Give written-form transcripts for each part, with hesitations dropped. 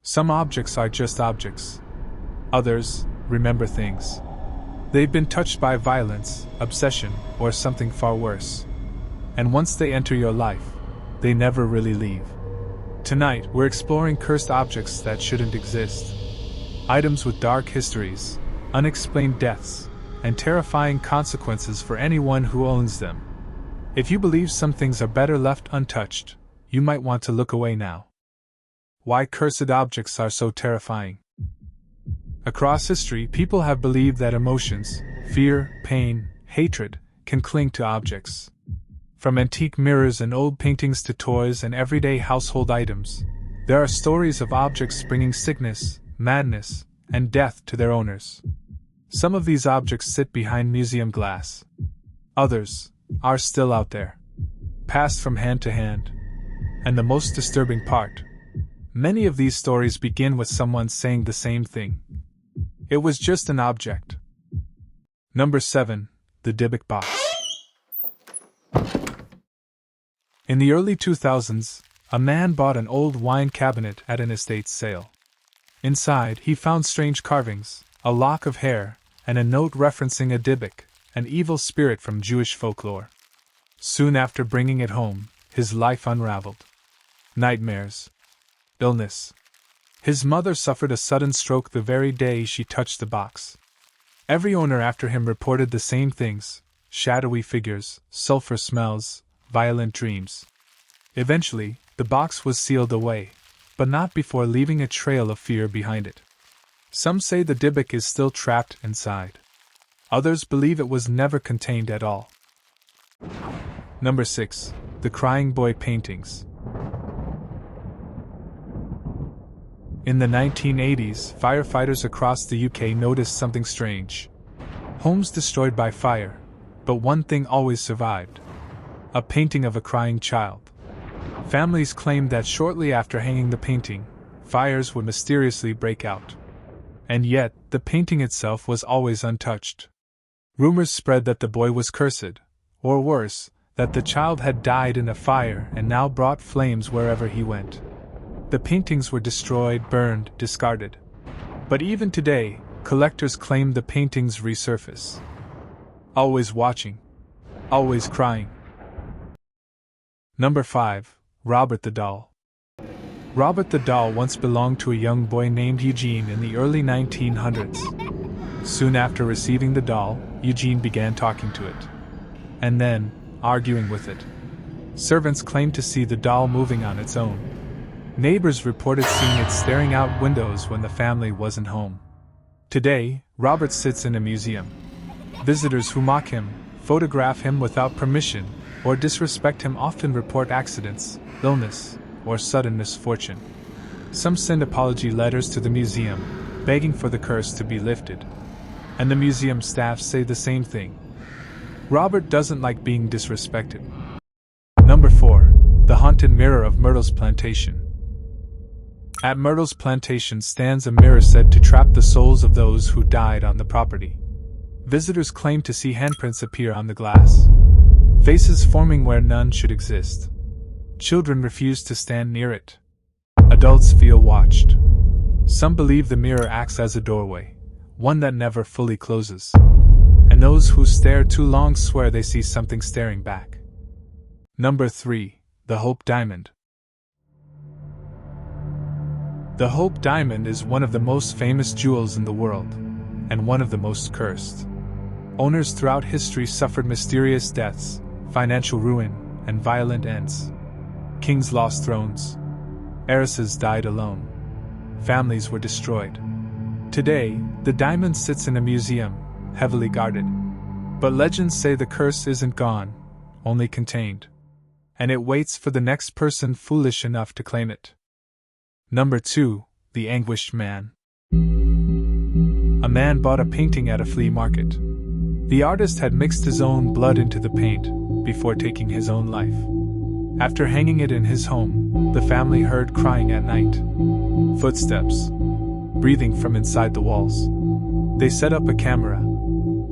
Some objects are just objects. Others remember things. They've been touched by violence, obsession, or something far worse. And once they enter your life, they never really leave. Tonight, we're exploring cursed objects that shouldn't exist. Items with dark histories, unexplained deaths, and terrifying consequences for anyone who owns them. If you believe some things are better left untouched, you might want to look away now. Why cursed objects are so terrifying. Across history, people have believed that emotions, fear, pain, hatred, can cling to objects. From antique mirrors and old paintings to toys and everyday household items, there are stories of objects bringing sickness, madness, and death to their owners. Some of these objects sit behind museum glass. Others are still out there, passed from hand to hand. And the most disturbing part, many of these stories begin with someone saying the same thing. It was just an object. Number 7. The Dybbuk Box. In the early 2000s, a man bought an old wine cabinet at an estate sale. Inside, he found strange carvings, a lock of hair, and a note referencing a Dybbuk, an evil spirit from Jewish folklore. Soon after bringing it home, his life unraveled. Nightmares. Illness. His mother suffered a sudden stroke the very day she touched the box. Every owner after him reported the same things: shadowy figures, sulfur smells, violent dreams. Eventually, the box was sealed away, but not before leaving a trail of fear behind it. Some say the Dybbuk is still trapped inside. Others believe it was never contained at all. Number 6. The Crying Boy Paintings. In the 1980s, firefighters across the UK noticed something strange. Homes destroyed by fire, but one thing always survived: a painting of a crying child. Families claimed that shortly after hanging the painting, fires would mysteriously break out. And yet, the painting itself was always untouched. Rumors spread that the boy was cursed, or worse, that the child had died in a fire and now brought flames wherever he went. The paintings were destroyed, burned, discarded. But even today, collectors claim the paintings resurface. Always watching. Always crying. Number 5. Robert the Doll. Robert the Doll once belonged to a young boy named Eugene in the early 1900s. Soon after receiving the doll, Eugene began talking to it. And then, arguing with it. Servants claimed to see the doll moving on its own. Neighbors reported seeing it staring out windows when the family wasn't home. Today, Robert sits in a museum. Visitors who mock him, photograph him without permission, or disrespect him often report accidents, illness, or sudden misfortune. Some send apology letters to the museum, begging for the curse to be lifted. And the museum staff say the same thing. Robert doesn't like being disrespected. Number 4. The Haunted Mirror of Myrtle's Plantation. At Myrtle's Plantation stands a mirror said to trap the souls of those who died on the property. Visitors claim to see handprints appear on the glass, faces forming where none should exist. Children refuse to stand near it. Adults feel watched. Some believe the mirror acts as a doorway, one that never fully closes. And those who stare too long swear they see something staring back. Number 3. The Hope Diamond. The Hope Diamond is one of the most famous jewels in the world, and one of the most cursed. Owners throughout history suffered mysterious deaths, financial ruin, and violent ends. Kings lost thrones. Heiresses died alone. Families were destroyed. Today, the diamond sits in a museum, heavily guarded. But legends say the curse isn't gone, only contained. And it waits for the next person foolish enough to claim it. Number 2. The Anguished Man. A man bought a painting at a flea market. The artist had mixed his own blood into the paint before taking his own life. After hanging it in his home, the family heard crying at night. Footsteps. Breathing from inside the walls. They set up a camera.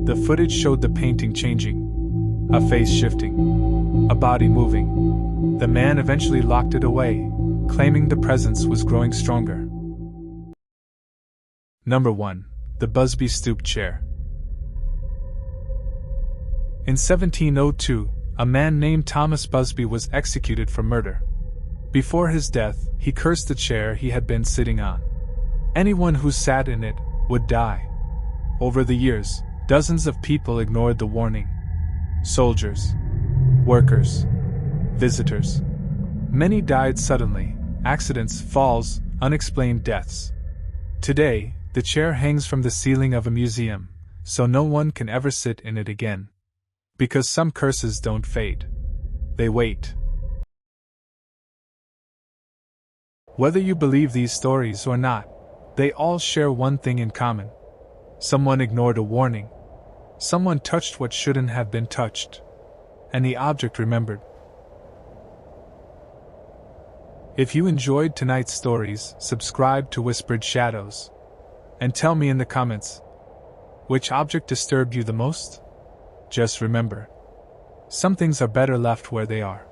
The footage showed the painting changing. A face shifting. A body moving. The man eventually locked it away, claiming the presence was growing stronger. Number 1. The Busby Stoop Chair. In 1702, a man named Thomas Busby was executed for murder. Before his death, he cursed the chair he had been sitting on. Anyone who sat in it would die. Over the years, dozens of people ignored the warning. Soldiers, workers, visitors. Many died suddenly, accidents, falls, unexplained deaths. Today, the chair hangs from the ceiling of a museum, so no one can ever sit in it again. Because some curses don't fade. They wait. Whether you believe these stories or not, they all share one thing in common. Someone ignored a warning. Someone touched what shouldn't have been touched. And the object remembered. If you enjoyed tonight's stories, subscribe to Whispered Shadows. And tell me in the comments, which object disturbed you the most? Just remember, some things are better left where they are.